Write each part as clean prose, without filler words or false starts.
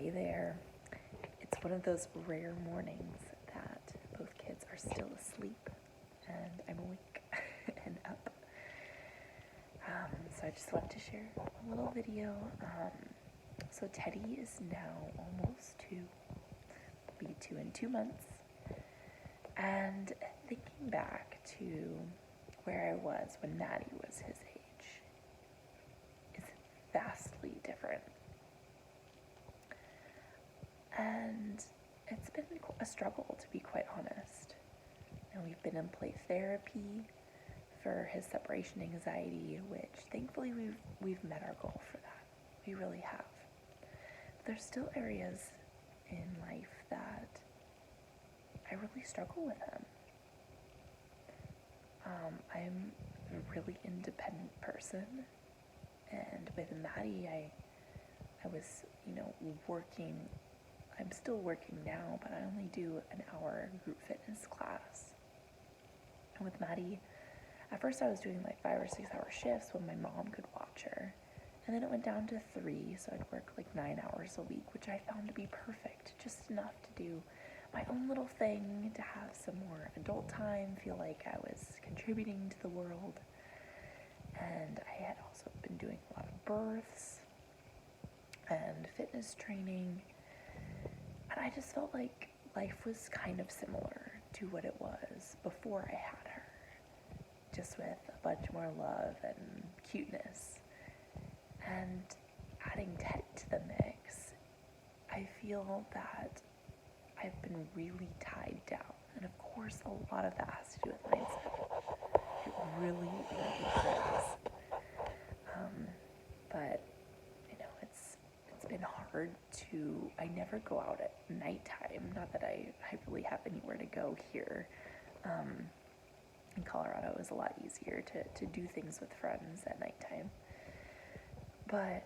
day there. It's one of those rare mornings that both kids are still asleep and I'm awake and up. So I just wanted to share a little video. So Teddy is now almost 2, will be 2 in 2 months. And thinking back to where I was when Maddie was his age is vastly different. And it's been a struggle, to be quite honest. And we've been in play therapy for his separation anxiety, which thankfully we've met our goal for that. We really have. But there's still areas in life that I really struggle with him. I'm a really independent person, and with Maddie, I was, working. I'm still working now, but I only do an hour group fitness class. And with Maddie, at first I was doing like 5 or 6 hour shifts when my mom could watch her. And then it went down to 3, so I'd work like 9 hours a week, which I found to be perfect, just enough to do my own little thing, to have some more adult time, feel like I was contributing to the world. And I had also been doing a lot of births and fitness training. And I just felt like life was kind of similar to what it was before I had her, just with a bunch more love and cuteness. And adding Teddy to the mix, I feel that I've been really tied down. And of course, a lot of that has to do with mindset. It really, really does. But, it's been hard to, I never go out at nighttime. Not that I really have anywhere to go here. In Colorado, it was a lot easier to do things with friends at nighttime. But,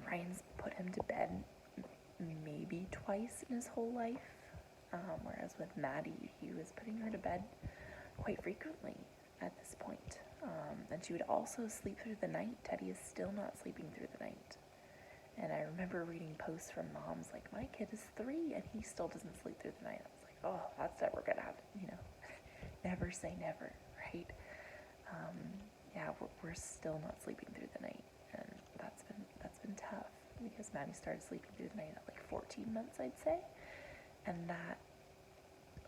Ryan's put him to bed maybe twice in his whole life, whereas with Maddie, he was putting her to bed quite frequently at this point. And she would also sleep through the night. Teddy is still not sleeping through the night. And I remember reading posts from moms like, my kid is 3 and he still doesn't sleep through the night. I was like, oh, that's never gonna happen, never say never, right? Yeah, we're still not sleeping through the night, and that's been tough, because Maddie started sleeping through the night at like 14 months, I'd say, and that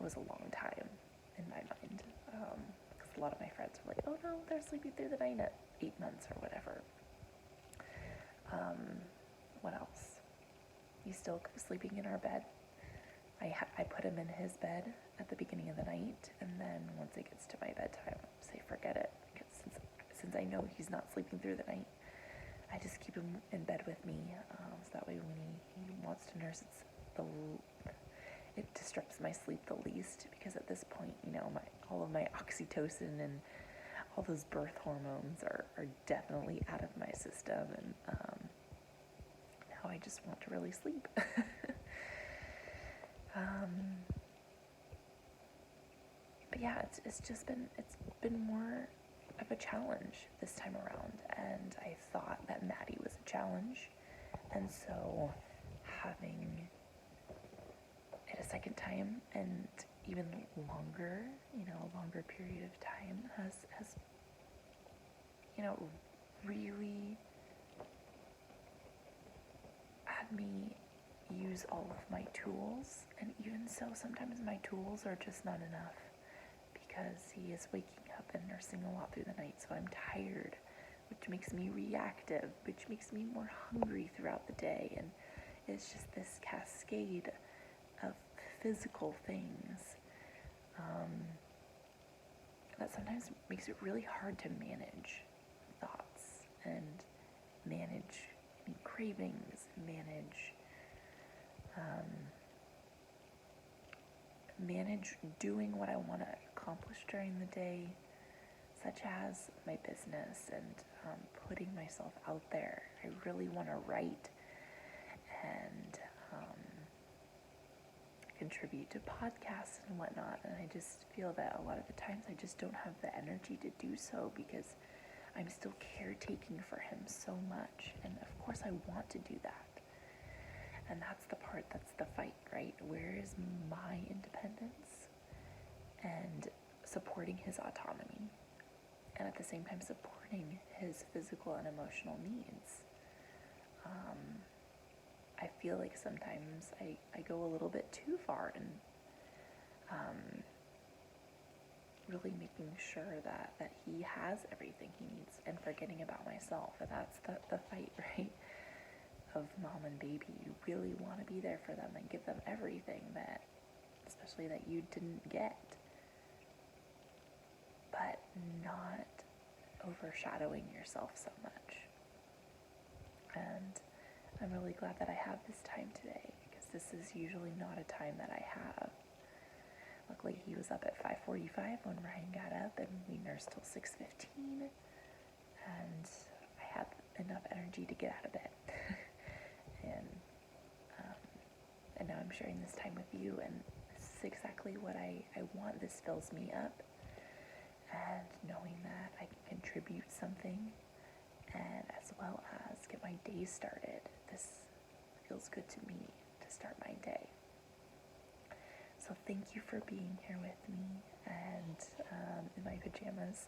was a long time in my mind, because a lot of my friends were like, oh no, they're sleeping through the night at 8 months or whatever. What else? He's still sleeping in our bed. I put him in his bed at the beginning of the night, and then once it gets to my bedtime, I say forget it, because since I know he's not sleeping through the night, I just keep him in bed with me, so that way when he wants to nurse, it disrupts my sleep the least, because at this point, all of my oxytocin and all those birth hormones are definitely out of my system, and now I just want to really sleep. But yeah, it's been more of a challenge this time around, and I thought that Maddie was a challenge, and so having it a second time and even longer, a longer period of time has really had me use all of my tools, and even so, sometimes my tools are just not enough, because he is waking up and nursing a lot through the night, so I'm tired, which makes me reactive, which makes me more hungry throughout the day, and it's just this cascade of physical things that sometimes makes it really hard to manage thoughts and manage any cravings, manage doing what I want to accomplish during the day, such as my business and putting myself out there. I really want to write and contribute to podcasts and whatnot, and I just feel that a lot of the times I just don't have the energy to do so, because I'm still caretaking for him so much. And of course I want to do that. And that's the part that's the fight, right? Where is my independence and supporting his autonomy, and at the same time supporting his physical and emotional needs? I feel like sometimes I go a little bit too far in really making sure that he has everything he needs and forgetting about myself. And that's the fight, right? Of mom and baby. You really want to be there for them and give them everything that, especially that you didn't get, but not overshadowing yourself so much. And I'm really glad that I have this time today, because this is usually not a time that I have. Luckily, he was up at 5:45 when Ryan got up, and we nursed till 6:15, and I had enough energy to get out of bed. And now I'm sharing this time with you, and this is exactly what I want. This fills me up, and knowing that I can contribute something, and as well as get my day started. This feels good to me to start my day. So thank you for being here with me, and in my pajamas.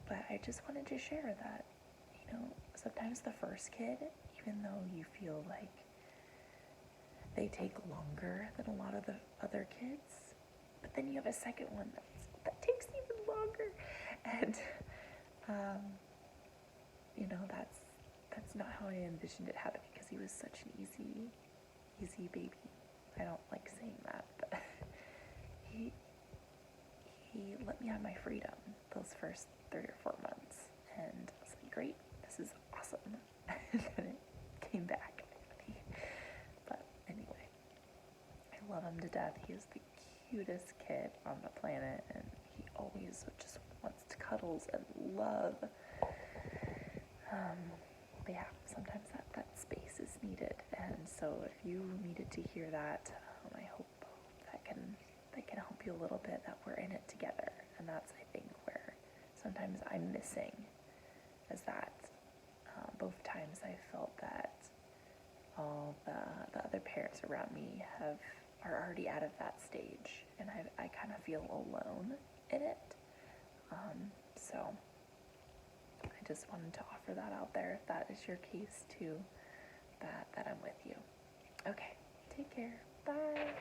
But I just wanted to share that, sometimes the first kid, even though you feel like they take longer than a lot of the other kids, but then you have a second one that takes even longer. And, that's not how I envisioned it happening, because he was such an easy baby. I don't like saying that, but he let me have my freedom those first 3 or 4 months, and I was like, great, this is awesome. And then it came back. But anyway, I love him to death. He is the cutest kid on the planet, and he always just wants to cuddles and love. But yeah, sometimes that space is needed, and so if you needed to hear that, I hope that can help you a little bit, that we're in it together. And that's, I think, where sometimes I'm missing, is that both times I felt that all the other parents around me are already out of that stage, and I kind of feel alone in it. So I just wanted to offer that out there, if that is your case too, that I'm with you. Okay, take care. Bye.